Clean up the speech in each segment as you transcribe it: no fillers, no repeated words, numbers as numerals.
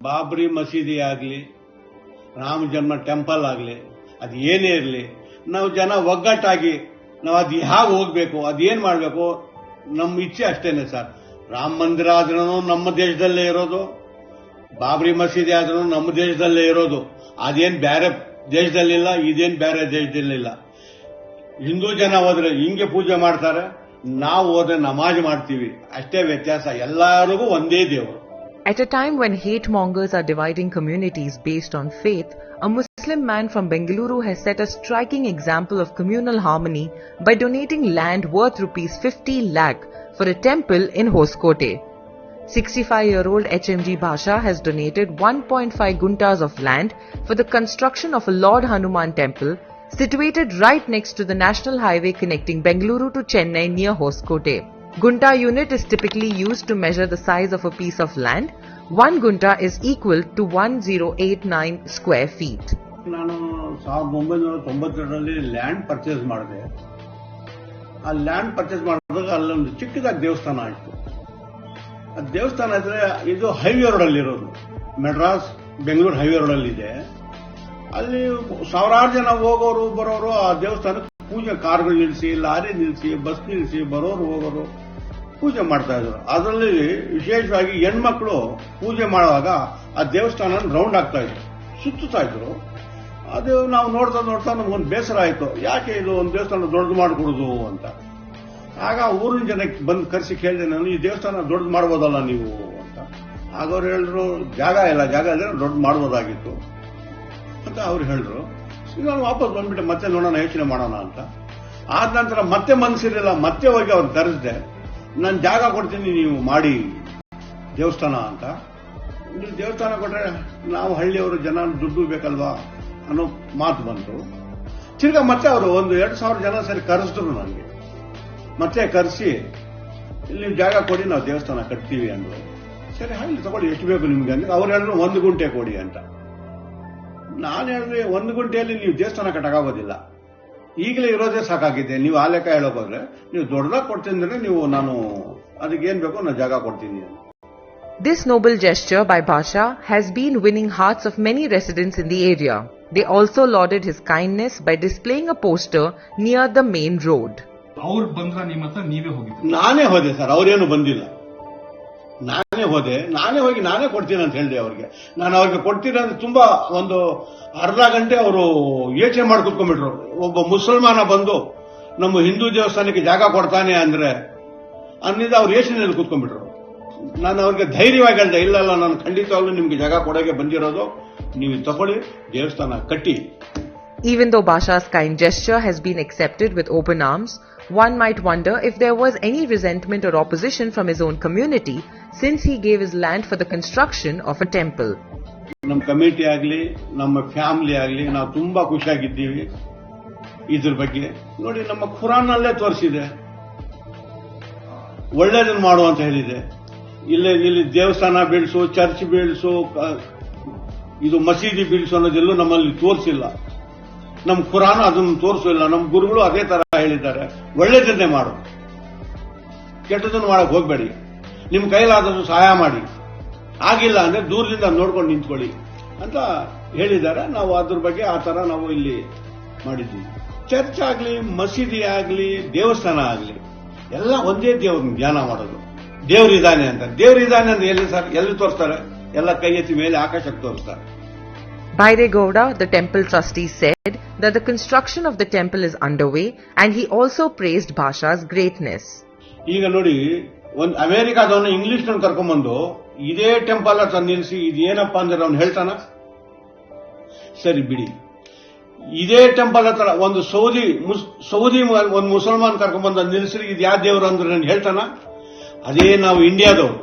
ಬಾಬ್ರಿ ಮಸೀದಿ ಆಗಲಿ, ರಾಮ ಜನ್ಮ ಟೆಂಪಲ್ ಆಗಲಿ, ಅದು ಏನೇ ಇರಲಿ, ನಾವು ಜನ ಒಗ್ಗಟ್ಟಾಗಿ ನಾವು ಅದು ಹೇಗೆ ಹೋಗ್ಬೇಕು, ಅದೇನ್ ಮಾಡಬೇಕು, ನಮ್ಮ ಇಚ್ಛೆ ಅಷ್ಟೇನೆ ಸರ್. ರಾಮ ಮಂದಿರ ಆದ್ರೂ ನಮ್ಮ ದೇಶದಲ್ಲೇ ಇರೋದು, ಬಾಬ್ರಿ ಮಸೀದಿ ಆದ್ರೂ ನಮ್ಮ ದೇಶದಲ್ಲೇ ಇರೋದು. ಅದೇನ್ ಬೇರೆ ದೇಶದಲ್ಲಿಲ್ಲ, ಇದೇನ್ ಬೇರೆ ದೇಶದಲ್ಲಿಲ್ಲ. ಹಿಂದೂ ಜನ ಹೋದ್ರೆ ಹಿಂಗೆ ಪೂಜೆ ಮಾಡ್ತಾರೆ, ನಾವು ಹೋದ್ರೆ ನಮಾಜ್ ಮಾಡ್ತೀವಿ, ಅಷ್ಟೇ ವ್ಯತ್ಯಾಸ. ಎಲ್ಲರಿಗೂ ಒಂದೇ ದೇವರು. At a time when hate mongers are dividing communities based on faith, a Muslim man from Bengaluru has set a striking example of communal harmony by donating land worth rupees 50 lakh for a temple in Hoskote. 65-year-old HMG Bhasha has donated 1.5 guntas of land for the construction of a Lord Hanuman temple situated right next to the national highway connecting Bengaluru to Chennai near Hoskote. Gunta unit is typically used to measure the size of a piece of land. 1 gunta is equal to 1089 square feet. ನಾನು 1992ರಲ್ಲಿ land purchase ಮಾಡಿದೆ. ಆ land purchase ಮಾಡಿದಾಗ ಅಲ್ಲೊಂದು ಚಿಕ್ಕದಾಗಿ ದೇವಸ್ಥಾನ ಆಯಿತು. ಆ ದೇವಸ್ಥಾನ ಇದ್ರೆ ಇದು ಹೈವೇ ರೋಡಲ್ಲಿ ಇರೋದು, ಮೆಡ್ರಾಸ್ ಬೆಂಗಳೂರು ಹೈವೇ ರೋಡಲ್ಲಿ ಇದೆ. ಅಲ್ಲಿ ಸಾವಿರಾರು ಜನ ಹೋಗೋರು ಬರೋರು ಆ ದೇವಸ್ಥಾನಕ್ಕೆ ಪೂಜೆ, ಕಾರ್ಗಳು ನಿಲ್ಲಿಸಿ, ಲಾರಿ ನಿಲ್ಲಿಸಿ, ಬಸ್ ನಿಲ್ಲಿಸಿ ಬರೋರು ಹೋಗೋರು ಪೂಜೆ ಮಾಡ್ತಾ ಇದ್ರು. ಅದರಲ್ಲಿ ವಿಶೇಷವಾಗಿ ಹೆಣ್ಮಕ್ಳು ಪೂಜೆ ಮಾಡುವಾಗ ಆ ದೇವಸ್ಥಾನ ರೌಂಡ್ ಆಗ್ತಾ ಇದ್ರು, ಸುತ್ತುತ್ತಾ ಇದ್ರು. ಅದು ನಾವು ನೋಡ್ತಾ ನೋಡ್ತಾ ನಮ್ಗೊಂದು ಬೇಸರ ಆಯ್ತು, ಯಾಕೆ ಇದು ಒಂದು ದೇವಸ್ಥಾನ ದೊಡ್ಡದು ಮಾಡಿಕೊಡುದು ಅಂತ. ಆಗ ಊರಿನ ಜನಕ್ಕೆ ಬಂದು ಕರೆಸಿ ಕೇಳಿದೆ ನಾನು, ಈ ದೇವಸ್ಥಾನ ದೊಡ್ಡದು ಮಾಡ್ಬೋದಲ್ಲ ನೀವು ಅಂತ. ಆಗ ಅವ್ರು ಹೇಳಿದ್ರು, ಜಾಗ ಇದ್ರೆ ದೊಡ್ಡ ಮಾಡ್ಬೋದಾಗಿತ್ತು ಅಂತ ಅವ್ರು ಹೇಳಿದ್ರು. ನಾನು ವಾಪಸ್ ಬಂದ್ಬಿಟ್ಟೆ, ಮತ್ತೆ ನೋಡೋಣ, ಯೋಚನೆ ಮಾಡೋಣ ಅಂತ. ಆದ ನಂತರ ಮತ್ತೆ ಮನಸ್ಸಿರಲಿಲ್ಲ, ಮತ್ತೆ ಹೋಗಿ ಅವ್ರು ಕರೆಸಿದೆ, ನಾನು ಜಾಗ ಕೊಡ್ತೀನಿ ನೀವು ಮಾಡಿ ದೇವಸ್ಥಾನ ಅಂತ. ನೀವು ದೇವಸ್ಥಾನ ಕೊಟ್ರೆ ನಾವು ಹಳ್ಳಿಯವರು ಜನ ದುಡ್ಡು ಬೇಕಲ್ವಾ ಅನ್ನೋ ಮಾತು ಬಂತು. ತಿರ್ಗಾ ಮತ್ತೆ ಅವರು ಒಂದು 2,000 ಜನ ಸರಿ ಕರೆಸಿದ್ರು ನನಗೆ. ಮತ್ತೆ ಕರೆಸಿ ಇಲ್ಲಿ ಜಾಗ ಕೊಡಿ, ನಾವು ದೇವಸ್ಥಾನ ಕಟ್ತೀವಿ ಅಂದ್ರು. ಸರಿ ಹಳ್ಳಿ ತಗೊಳ್ಳಿ, ಎಷ್ಟು ಬೇಕು ನಿಮ್ಗೆ ಅಂದ್ರೆ ಅವ್ರು ಹೇಳಿದ್ರು 1 ಗುಂಟೆ ಕೊಡಿ ಅಂತ. ನಾನು ಹೇಳಿದ್ರೆ 1 ಗುಂಟೆಯಲ್ಲಿ ನೀವು ದೇವಸ್ಥಾನ ಕಟ್ಟಕ್ಕಾಗೋದಿಲ್ಲ, ಈಗಲೇ ಇರೋದೇ ಸಾಕಾಗಿದೆ. ನೀವು ಆ ಲೆಕ್ಕ ಹೇಳೋಕೋದ್ರೆ ನೀವು ದೊಡ್ಡದಾಗಿ ಕೊಡ್ತೀನಿ ಅಂದ್ರೆ ನೀವು, ನಾನು ಅದಕ್ಕೇನ್ ಬೇಕೋ ನಾನು ಜಾಗ ಕೊಡ್ತೀನಿ. This noble gesture by Bhasha has been winning hearts of many residents in the area. They also lauded his kindness by displaying a poster near the main road. ಅವ್ರು ಬಂದ್ರ ನಿಮ್ಮ ಹತ್ರ ನೀವೇ ಹೋಗಿದ್ರಿ? ನಾನೇ ಹೋದೆ ಸರ್, ಅವರೇನು ಬಂದಿಲ್ಲ. ನಾನೇ ಹೋಗಿ ನಾನೇ ಕೊಡ್ತೀನಿ ಅಂತ ಹೇಳಿದೆ ಅವ್ರಿಗೆ. ನಾನು ಅವ್ರಿಗೆ ಕೊಡ್ತೀನಿ ಅಂದ್ರೆ ತುಂಬಾ ಒಂದು ಅರ್ಧ ಗಂಟೆ ಅವರು ಯೋಚನೆ ಮಾಡಿ ಕೂತ್ಕೊಂಡ್ಬಿಟ್ರು. ಒಬ್ಬ ಮುಸಲ್ಮಾನ ಬಂದು ನಮ್ಮ ಹಿಂದೂ ದೇವಸ್ಥಾನಕ್ಕೆ ಜಾಗ ಕೊಡ್ತಾನೆ ಅಂದ್ರೆ ಅನ್ನಿದ ಅವ್ರು ಯೋಚನೆಯಲ್ಲಿ ಕೂತ್ಕೊಂಡ್ಬಿಟ್ರು. ನಾನು ಅವ್ರಿಗೆ ಧೈರ್ಯವಾಗಿ ಹೇಳಿದೆ, ಇಲ್ಲ ನಾನು ಖಂಡಿತವಾಗ್ಲೂ ನಿಮ್ಗೆ ಜಾಗ ಕೊಡೋಕೆ ಬಂದಿರೋದು, ನೀವು ತಗೊಳ್ಳಿ, ದೇವಸ್ಥಾನ ಕಟ್ಟಿ. Even though Bhasha's kind gesture has been accepted with open arms, one might wonder if there was any resentment or opposition from his own community since he gave his land for the construction of a temple. ನಮ್ಮ committee ಆಗಲಿ, ನಮ್ಮ family ಆಗಲಿ, ನಾವು ತುಂಬಾ ಖುಷಿಯಾಗಿದ್ದೀವಿ ಇದ್ರ ಬಗ್ಗೆ. ನೋಡಿ, ನಮ್ಮ ಖುರಾನ್ನಲ್ಲೇ ತೋರಿಸಿದೆ, ಒಳ್ಳೇದನ್ನು ಮಾಡು ಅಂತ ಹೇಳಿದೆ. ಇಲ್ಲಿ ದೇವಸ್ಥಾನ ಬೀಳ್ಸು, ಚರ್ಚ್ ಬೀಳ್ಸು, ಇದು ಮಸೀದಿ ಬೀಳ್ಸು ಅನ್ನೋದೆಲ್ಲೂ ನಮ್ಮಲ್ಲಿ ತೋರಿಸಿಲ್ಲ. ನಮ್ಮ ಖುರಾನ್ ಅದನ್ನು ತೋರಿಸಿಲ್ಲ. ನಮ್ಮ ಗುರುಗಳು ಅದೇ ತರ ಹೇಳಿದ್ದಾರೆ, ಒಳ್ಳೇದನ್ನೇ ಮಾಡು, ಕೆಟ್ಟದನ್ನು ಮಾಡಕ್ ಹೋಗ್ಬೇಡಿ, ನಿಮ್ ಕೈಲಾದಷ್ಟು ಸಹಾಯ ಮಾಡಿ, ಆಗಿಲ್ಲ ಅಂದ್ರೆ ದೂರದಿಂದ ನೋಡ್ಕೊಂಡು ನಿಂತ್ಕೊಳ್ಳಿ ಅಂತ ಹೇಳಿದ್ದಾರೆ. ನಾವು ಅದ್ರ ಬಗ್ಗೆ ಆ ತರ ನಾವು ಇಲ್ಲಿ ಮಾಡಿದ್ದೀವಿ. ಚರ್ಚ್ ಆಗ್ಲಿ, ಮಸೀದಿ ಆಗ್ಲಿ, ದೇವಸ್ಥಾನ ಆಗ್ಲಿ, ಎಲ್ಲ ಒಂದೇ ದೇವ್ರನ್ನ ಧ್ಯಾನ ಮಾಡೋದು. ದೇವ್ರಿದ್ದಾನೆ ಅಂತ ಎಲ್ಲಿ ಸರ್, ಎಲ್ಲಿ ತೋರಿಸ್ತಾರೆ? ಎಲ್ಲ ಕೈ ಎತ್ತಿ ಮೇಲೆ ಆಕಾಶಕ್ಕೆ ತೋರಿಸ್ತಾರೆ. Bhaire Gowda, the temple trustee, said that the construction of the temple is underway and he also praised Bhasha's greatness. ಈಗ ನೋಡಿ, ಒಂದು ಅಮೆರಿಕಾದವನು ಇಂಗ್ಲಿಷ್ನ ಕರ್ಕೊಂಡ್ಬಂದು ಇದೇ ಟೆಂಪಲ್ ಹತ್ರ ನಿಲ್ಲಿಸಿ ಇದೇನಪ್ಪಾ ಅಂದ್ರೆ ಅವ್ನು ಹೇಳ್ತಾನ? ಸರಿ ಬಿಡಿ, ಇದೇ ಟೆಂಪಲ್ ಹತ್ರ ಒಂದು ಸೌದಿ ಒಂದು ಮುಸಲ್ಮಾನ್ ಕರ್ಕೊಂಡ್ಬಂದ ನಿಲ್ಲಿಸಿ ಇದು ಯಾವ ದೇವರು ಅಂದ್ರೆ ನಾನು ಹೇಳ್ತಾನ? ಅದೇ ನಾವು ಇಂಡಿಯಾದವರು,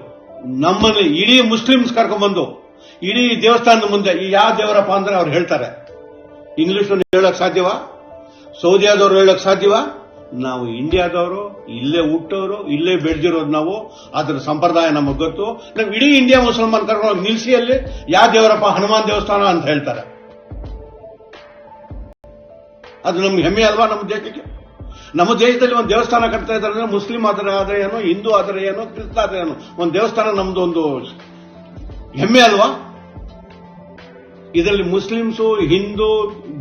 ನಮ್ಮಲ್ಲಿ ಇಡೀ ಮುಸ್ಲಿಮ್ಸ್ ಕರ್ಕೊಂಡ್ಬಂದು ಇಡೀ ದೇವಸ್ಥಾನದ ಮುಂದೆ ಈ ಯಾವ ದೇವರಪ್ಪ ಅಂದ್ರೆ ಅವ್ರು ಹೇಳ್ತಾರೆ. ಇಂಗ್ಲಿಷ್ ಹೇಳಕ್ ಸಾಧ್ಯವಾ? ಸೌದಿಯಾದವ್ರು ಹೇಳಕ್ ಸಾಧ್ಯವಾ? ನಾವು ಇಂಡಿಯಾದವರು, ಇಲ್ಲೇ ಹುಟ್ಟೋರು, ಇಲ್ಲೇ ಬೆಳೆದಿರೋದು ನಾವು, ಅದ್ರ ಸಂಪ್ರದಾಯ ನಮಗ್ ಗೊತ್ತು. ನಾವು ಇಡೀ ಇಂಡಿಯಾ ಮುಸಲ್ಮಾನ್ ಕರ್ಕೊಂಡು ನಿಲ್ಸಿ ಅಲ್ಲಿ ಯಾವ ದೇವರಪ್ಪ, ಹನುಮಾನ್ ದೇವಸ್ಥಾನ ಅಂತ ಹೇಳ್ತಾರೆ. ಅದು ನಮ್ಗೆ ಹೆಮ್ಮೆ ಅಲ್ವಾ ನಮ್ಮ ದೇಶಕ್ಕೆ? ನಮ್ಮ ದೇಶದಲ್ಲಿ ಒಂದು ದೇವಸ್ಥಾನ ಕಟ್ತಾ ಇದ್ದಾರೆ, ಮುಸ್ಲಿಂ ಆದ್ರೆ ಏನೋ, ಹಿಂದೂ ಆದ್ರೆ ಏನೋ, ಕ್ರಿಸ್ತ ಆದ್ರೆ ಏನೋ, ಒಂದು ದೇವಸ್ಥಾನ ನಮ್ದು ಒಂದು ಹೆಮ್ಮೆ ಅಲ್ವಾ? ಇದರಲ್ಲಿ ಮುಸ್ಲಿಮ್ಸು ಹಿಂದೂ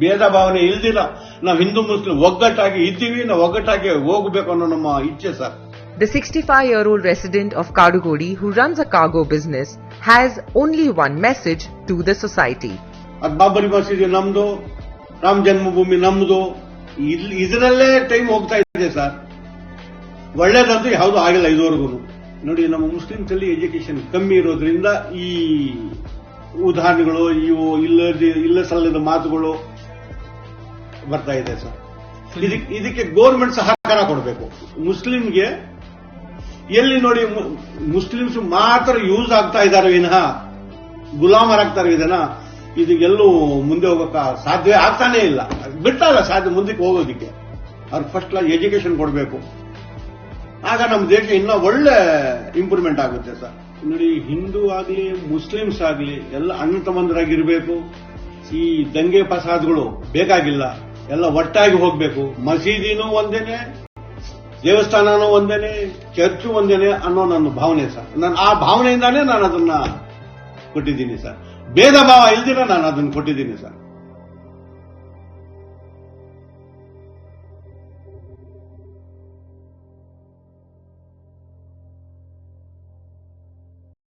ಭೇದ ಭಾವನೆ ಇಲ್ದಿರ ನಾವು ಹಿಂದೂ ಮುಸ್ಲಿಂ ಒಗ್ಗಟ್ಟಾಗಿ ಇದ್ದೀವಿ, ನಾವು ಒಗ್ಗಟ್ಟಾಗಿ ಹೋಗಬೇಕು ಅನ್ನೋ ನಮ್ಮ ಇಚ್ಛೆ sir. The 65-year-old resident of Kadugodi, who runs a cargo business, has only one message to the society. ಅದು ಬಾಬರಿ ಮಸೀದಿ ನಮ್ದು, ರಾಮ ಜನ್ಮಭೂಮಿ ನಮ್ದು, ಇದರಲ್ಲೇ ಟೈಮ್ ಹೋಗ್ತಾ ಇದೆ ಸರ್. ಒಳ್ಳೇದಂತೂ ಯಾವುದು ಆಗಿಲ್ಲ ಇದುವರೆಗೂ. ನೋಡಿ, ನಮ್ಮ ಮುಸ್ಲಿಮ್ಸ್ ಅಲ್ಲಿ ಎಜುಕೇಶನ್ ಕಮ್ಮಿ ಇರೋದ್ರಿಂದ ಈ ಉದಾಹರಣೆಗಳು, ಇವು ಇಲ್ಲ ಸಲ್ಲದ ಮಾತುಗಳು ಬರ್ತಾ ಇದೆ ಸರ್. ಇದಕ್ಕೆ ಗೌರ್ಮೆಂಟ್ ಸಹಕಾರ ಕೊಡಬೇಕು. ಮುಸ್ಲಿಂಗೆ ಎಲ್ಲಿ ನೋಡಿ ಮುಸ್ಲಿಮ್ಸ್ ಮಾತ್ರ ಯೂಸ್ ಆಗ್ತಾ ಇದ್ದಾರೆ ವಿನಃ ಗುಲಾಮರಾಗ್ತಾರೆ ಇದನ್ನ, ಇದು ಎಲ್ಲೂ ಮುಂದೆ ಹೋಗಕ್ಕ ಸಾಧ್ಯ ಆಗ್ತಾನೇ ಇಲ್ಲ. ಬಿಟ್ಟಲ್ಲ ಸಾಧ್ಯ ಮುಂದಕ್ಕೆ ಹೋಗೋದಿಕ್ಕೆ. ಅವ್ರಿಗೆ ಫಸ್ಟ್ ಕ್ಲಾಸ್ ಎಜುಕೇಶನ್ ಕೊಡಬೇಕು. ಆಗ ನಮ್ಮ ದೇಶ ಇನ್ನೂ ಒಳ್ಳೆ ಇಂಪ್ರೂವ್ಮೆಂಟ್ ಆಗುತ್ತೆ ಸರ್. ನೋಡಿ, ಹಿಂದೂ ಆಗಲಿ ಮುಸ್ಲಿಮ್ಸ್ ಆಗಲಿ ಎಲ್ಲ ಅಣ್ಣ ತಮ್ಮಂದರಾಗಿರ್ಬೇಕು. ಈ ದಂಗೆ ಫಸಾದ್ಗಳು ಬೇಕಾಗಿಲ್ಲ, ಎಲ್ಲ ಒಟ್ಟಾಗಿ ಹೋಗ್ಬೇಕು. ಮಸೀದಿನೂ ಒಂದೇನೆ, ದೇವಸ್ಥಾನನೂ ಒಂದೇನೆ, ಚರ್ಚು ಒಂದೇನೆ ಅನ್ನೋ ನನ್ನ ಭಾವನೆ ಸರ್. ನಾನು ಆ ಭಾವನೆಯಿಂದಾನೇ ನಾನು ಅದನ್ನ ಕೊಟ್ಟಿದ್ದೀನಿ ಸರ್. ಭೇದ ಭಾವ ಇಲ್ದಿರ ನಾನು ಅದನ್ನು ಕೊಟ್ಟಿದ್ದೀನಿ ಸರ್.